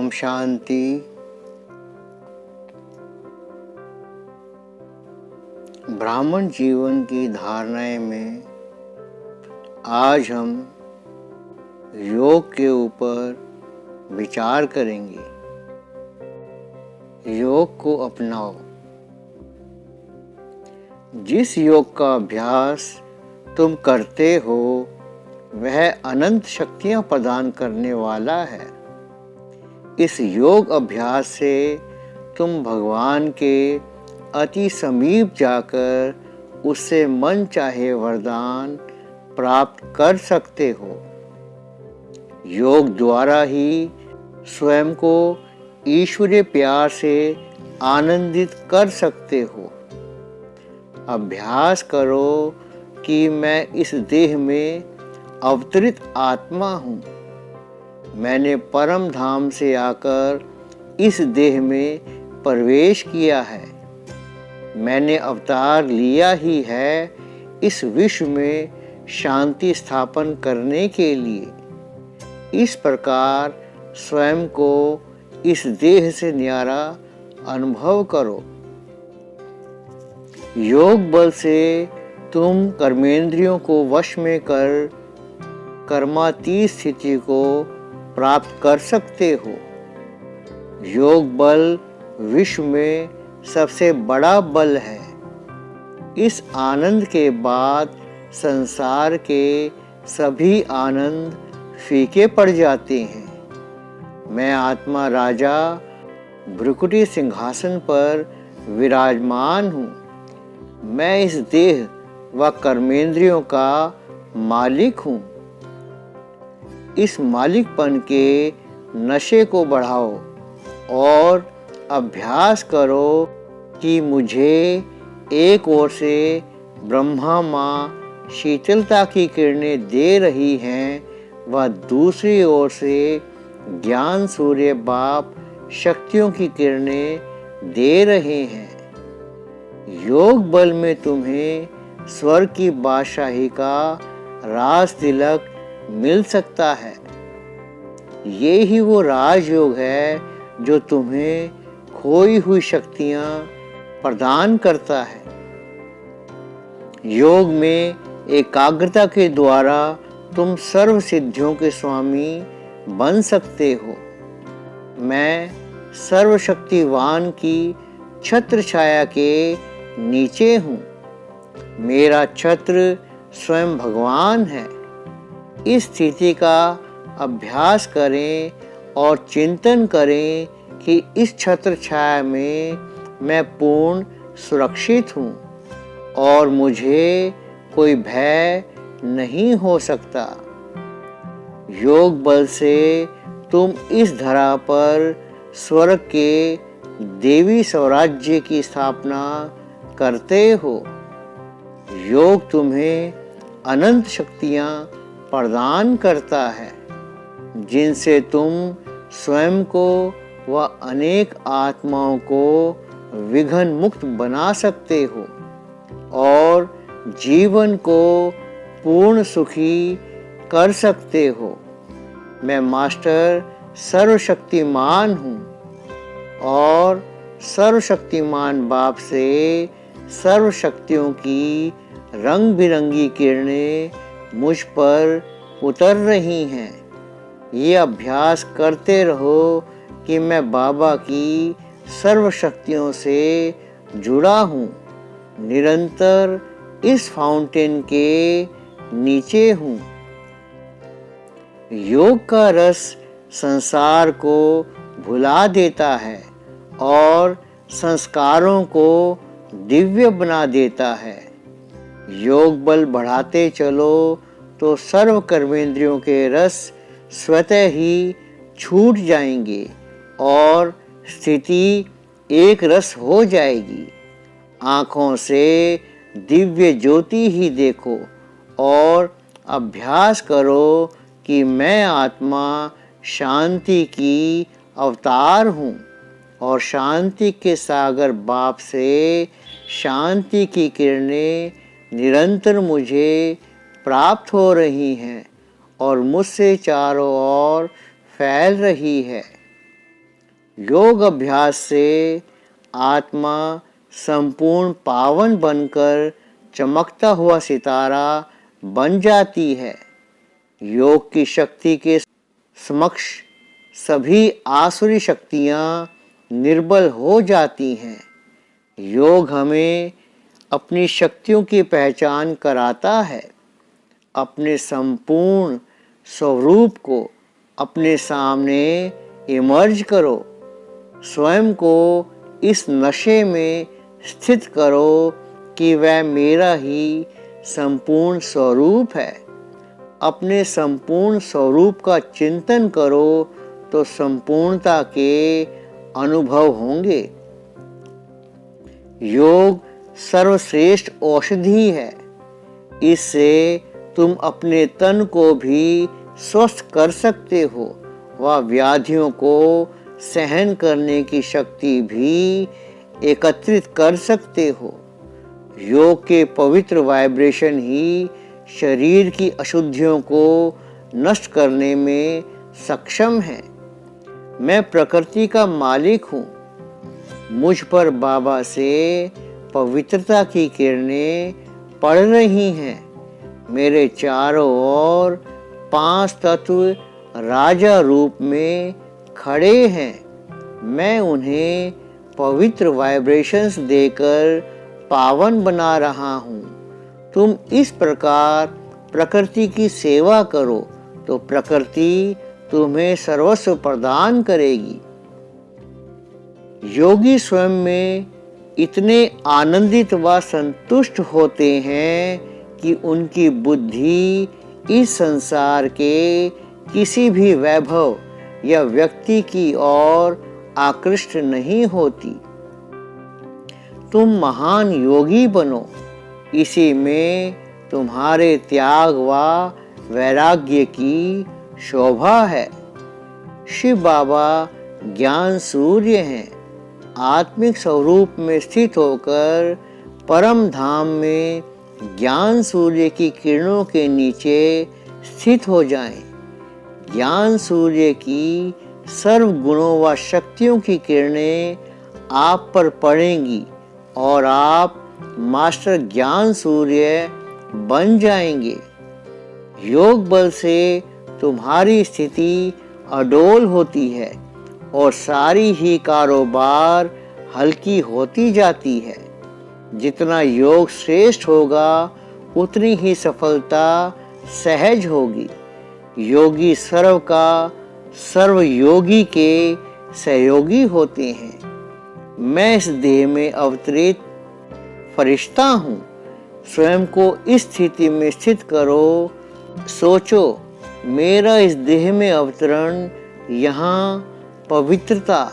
ओम शांति। ब्राह्मण जीवन की धारणाएं में आज हम योग के ऊपर विचार करेंगे। योग को अपनाओ। जिस योग का अभ्यास तुम करते हो वह अनंत शक्तियां प्रदान करने वाला है। इस योग अभ्यास से तुम भगवान के अति समीप जाकर उससे मन चाहे वरदान प्राप्त कर सकते हो। योग द्वारा ही स्वयं को ईश्वरीय प्यार से आनंदित कर सकते हो। अभ्यास करो कि मैं इस देह में अवतरित आत्मा हूँ। मैंने परम धाम से आकर इस देह में प्रवेश किया है। मैंने अवतार लिया ही है इस विश्व में शांति स्थापन करने के लिए। इस प्रकार स्वयं को इस देह से न्यारा अनुभव करो। योग बल से तुम कर्मेंद्रियों को वश में कर कर्मातीत स्थिति को प्राप्त कर सकते हो। योग बल विश्व में सबसे बड़ा बल है। इस आनंद के बाद संसार के सभी आनंद फीके पड़ जाते हैं। मैं आत्मा राजा भ्रुकुटी सिंहासन पर विराजमान हूँ। मैं इस देह व कर्मेंद्रियों का मालिक हूँ। इस मालिकपन के नशे को बढ़ाओ और अभ्यास करो कि मुझे एक ओर से ब्रह्मा माँ शीतलता की किरणें दे रही हैं व दूसरी ओर से ज्ञान सूर्य बाप शक्तियों की किरणें दे रहे हैं। योग बल में तुम्हें स्वर्ग की बादशाही का राज तिलक मिल सकता है। ये ही वो राजयोग है जो तुम्हें खोई हुई शक्तियां प्रदान करता है। योग में एकाग्रता के द्वारा तुम सर्व सिद्धियों के स्वामी बन सकते हो। मैं सर्वशक्तिवान की छत्र छाया के नीचे हूँ। मेरा छत्र स्वयं भगवान है। इस स्थिति का अभ्यास करें और चिंतन करें कि इस छत्र छाया में मैं पूर्ण सुरक्षित हूँ और मुझे कोई भय नहीं हो सकता। योग बल से तुम इस धरा पर स्वर्ग के देवी स्वराज्य की स्थापना करते हो। योग तुम्हें अनंत शक्तियाँ प्रदान करता है जिनसे तुम स्वयं को व अनेक आत्माओं को विघ्न मुक्त बना सकते हो और जीवन को पूर्ण सुखी कर सकते हो। मैं मास्टर सर्वशक्तिमान हूँ और सर्वशक्तिमान बाप से सर्व शक्तियों की रंग बिरंगी किरणें मुझ पर उतर रही हैं। ये अभ्यास करते रहो कि मैं बाबा की सर्व शक्तियों से जुड़ा हूँ। निरंतर इस फाउंटेन के नीचे हूँ। योग का रस संसार को भुला देता है और संस्कारों को दिव्य बना देता है। योग बल बढ़ाते चलो तो सर्व कर्मेंद्रियों के रस स्वतः ही छूट जाएंगे और स्थिति एक रस हो जाएगी। आँखों से दिव्य ज्योति ही देखो और अभ्यास करो कि मैं आत्मा शांति की अवतार हूँ और शांति के सागर बाप से शांति की किरणें निरंतर मुझे प्राप्त हो रही हैं और मुझसे चारों ओर फैल रही है। योग अभ्यास से आत्मा संपूर्ण पावन बनकर चमकता हुआ सितारा बन जाती है। योग की शक्ति के समक्ष सभी आसुरी शक्तियाँ निर्बल हो जाती हैं। योग हमें अपनी शक्तियों की पहचान कराता है। अपने संपूर्ण स्वरूप को अपने सामने इमर्ज करो। स्वयं को इस नशे में स्थित करो कि वह मेरा ही संपूर्ण स्वरूप है। अपने संपूर्ण स्वरूप का चिंतन करो तो संपूर्णता के अनुभव होंगे। योग सर्वश्रेष्ठ औषधि है। इससे तुम अपने तन को भी स्वस्थ कर सकते हो व व्याधियों को सहन करने की शक्ति भी एकत्रित कर सकते हो। योग के पवित्र वाइब्रेशन ही शरीर की अशुद्धियों को नष्ट करने में सक्षम है। मैं प्रकृति का मालिक हूँ। मुझ पर बाबा से पवित्रता की किरणें पड़ रही हैं। मेरे चारों ओर 5 तत्व राजा रूप में खड़े हैं। मैं उन्हें पवित्र वाइब्रेशंस देकर पावन बना रहा हूँ। तुम इस प्रकार प्रकृति की सेवा करो तो प्रकृति तुम्हें सर्वस्व प्रदान करेगी। योगी स्वयं में इतने आनंदित व संतुष्ट होते हैं कि उनकी बुद्धि इस संसार के किसी भी वैभव या व्यक्ति की ओर आकृष्ट नहीं होती। तुम महान योगी बनो। इसी में तुम्हारे त्याग व वैराग्य की शोभा है। शिव बाबा ज्ञान सूर्य हैं। आत्मिक स्वरूप में स्थित होकर परम धाम में ज्ञान सूर्य की किरणों के नीचे स्थित हो जाएं। ज्ञान सूर्य की सर्व गुणों व शक्तियों की किरणें आप पर पड़ेंगी और आप मास्टर ज्ञान सूर्य बन जाएंगे। योग बल से तुम्हारी स्थिति अडोल होती है और सारी ही कारोबार हल्की होती जाती है। जितना योग श्रेष्ठ होगा उतनी ही सफलता सहज होगी। योगी सर्व का सर्व योगी के सहयोगी होते हैं। मैं इस देह में अवतरित फरिश्ता हूँ। स्वयं को इस स्थिति में स्थित करो। सोचो, मेरा इस देह में अवतरण यहाँ पवित्रता,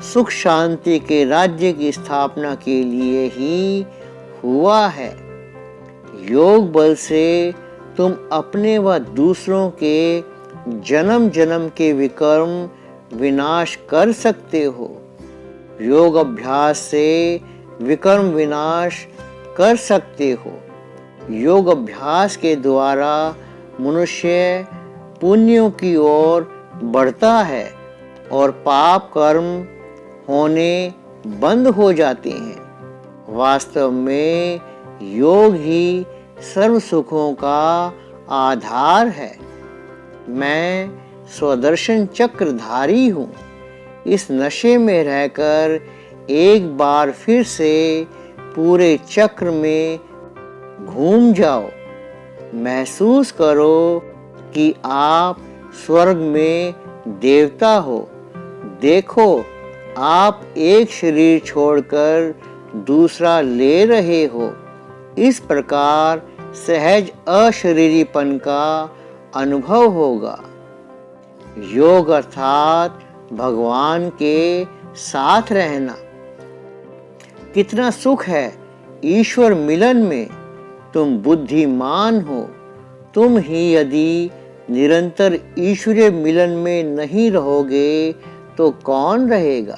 सुख शांति के राज्य की स्थापना के लिए ही हुआ है। योग बल से तुम अपने व दूसरों के जन्म जन्म के विकर्म विनाश कर सकते हो। योग अभ्यास से विकर्म विनाश कर सकते हो। योग अभ्यास के द्वारा मनुष्य पुण्यों की ओर बढ़ता है और पाप कर्म होने बंद हो जाते हैं। वास्तव में योग ही सर्व सुखों का आधार है। मैं स्वदर्शन चक्रधारी हूँ। इस नशे में रहकर एक बार फिर से पूरे चक्र में घूम जाओ। महसूस करो कि आप स्वर्ग में देवता हो। देखो, आप एक शरीर छोड़कर दूसरा ले रहे हो। इस प्रकार सहज अशरीरीपन का अनुभव होगा। योग अर्थात भगवान के साथ रहना। कितना सुख है ईश्वर मिलन में। तुम बुद्धिमान हो। तुम ही यदि निरंतर ईश्वरीय मिलन में नहीं रहोगे तो कौन रहेगा।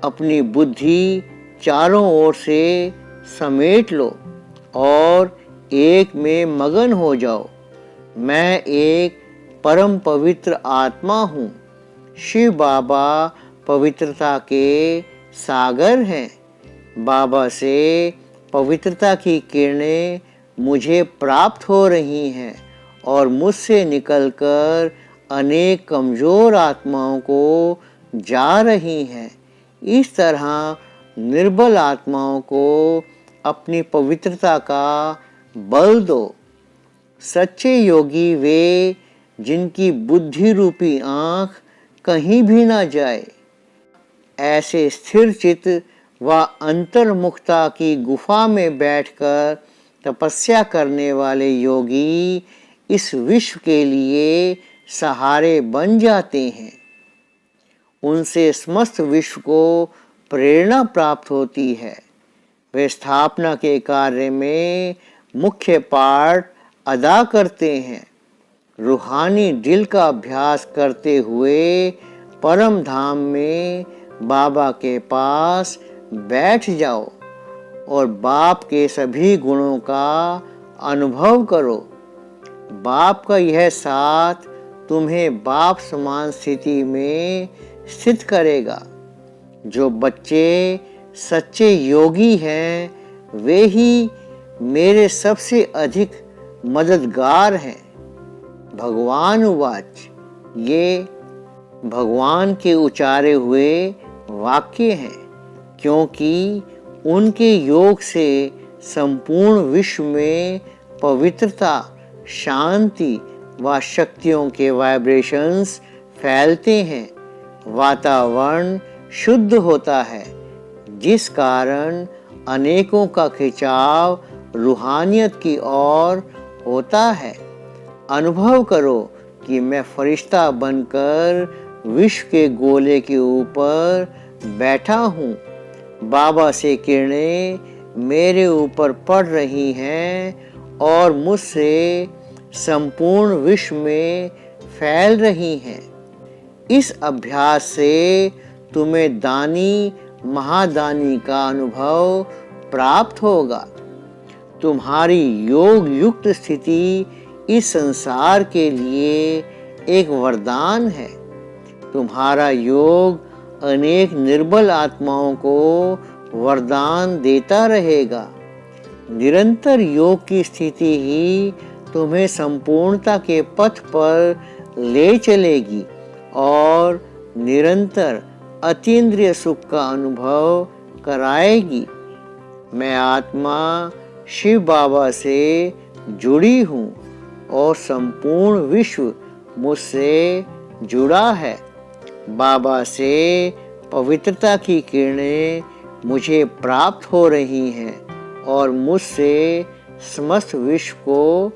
अपनी बुद्धि चारों ओर से समेट लो और एक में मगन हो जाओ। मैं एक परम पवित्र आत्मा हूँ। शिव बाबा पवित्रता के सागर हैं। बाबा से पवित्रता की किरणें मुझे प्राप्त हो रही हैं और मुझसे निकलकर अनेक कमज़ोर आत्माओं को जा रही हैं। इस तरह निर्बल आत्माओं को अपनी पवित्रता का बल दो। सच्चे योगी वे जिनकी बुद्धि रूपी आँख कहीं भी ना जाए। ऐसे स्थिर चित्त व अंतर्मुखता की गुफा में बैठकर तपस्या करने वाले योगी इस विश्व के लिए सहारे बन जाते हैं। उनसे समस्त विश्व को प्रेरणा प्राप्त होती है। वे स्थापना के कार्य में मुख्य पार्ट अदा करते हैं। रूहानी दिल का अभ्यास करते हुए परम धाम में बाबा के पास बैठ जाओ और बाप के सभी गुणों का अनुभव करो। बाप का यह साथ तुम्हें बाप समान स्थिति में स्थित करेगा। जो बच्चे सच्चे योगी हैं वे ही मेरे सबसे अधिक मददगार हैं। भगवान उवाच, ये भगवान के उचारे हुए वाक्य हैं, क्योंकि उनके योग से संपूर्ण विश्व में पवित्रता, शांति व शक्तियों के वाइब्रेशंस फैलते हैं। वातावरण शुद्ध होता है, जिस कारण अनेकों का खिंचाव रूहानियत की ओर होता है। अनुभव करो कि मैं फरिश्ता बनकर विश्व के गोले के ऊपर बैठा हूँ। बाबा से किरणें मेरे ऊपर पड़ रही हैं और मुझसे संपूर्ण विश्व में फैल रही हैं। इस अभ्यास से तुम्हें दानी महादानी का अनुभव प्राप्त होगा। तुम्हारी योग युक्त स्थिति इस संसार के लिए एक वरदान है। तुम्हारा योग अनेक निर्बल आत्माओं को वरदान देता रहेगा। निरंतर योग की स्थिति ही तुम्हें संपूर्णता के पथ पर ले चलेगी और निरंतर अतीन्द्रिय सुख का अनुभव कराएगी। मैं आत्मा शिव बाबा से जुड़ी हूँ और संपूर्ण विश्व मुझसे जुड़ा है। बाबा से पवित्रता की किरणें मुझे प्राप्त हो रही हैं और मुझसे समस्त विश्व को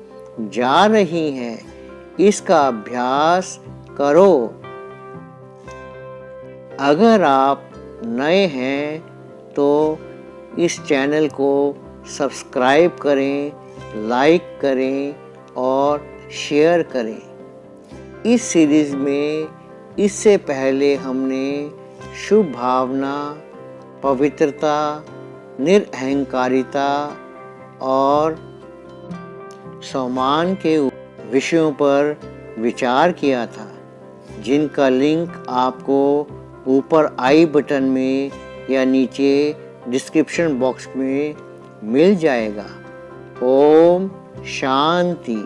जा रही हैं। इसका अभ्यास करो। अगर आप नए हैं तो इस चैनल को सब्सक्राइब करें, लाइक करें और शेयर करें। इस सीरीज़ में इससे पहले हमने शुभ भावना, पवित्रता, निरअहंकारिता और सम्मान के विषयों पर विचार किया था, जिनका लिंक आपको ऊपर आई बटन में या नीचे डिस्क्रिप्शन बॉक्स में मिल जाएगा। ओम शांति।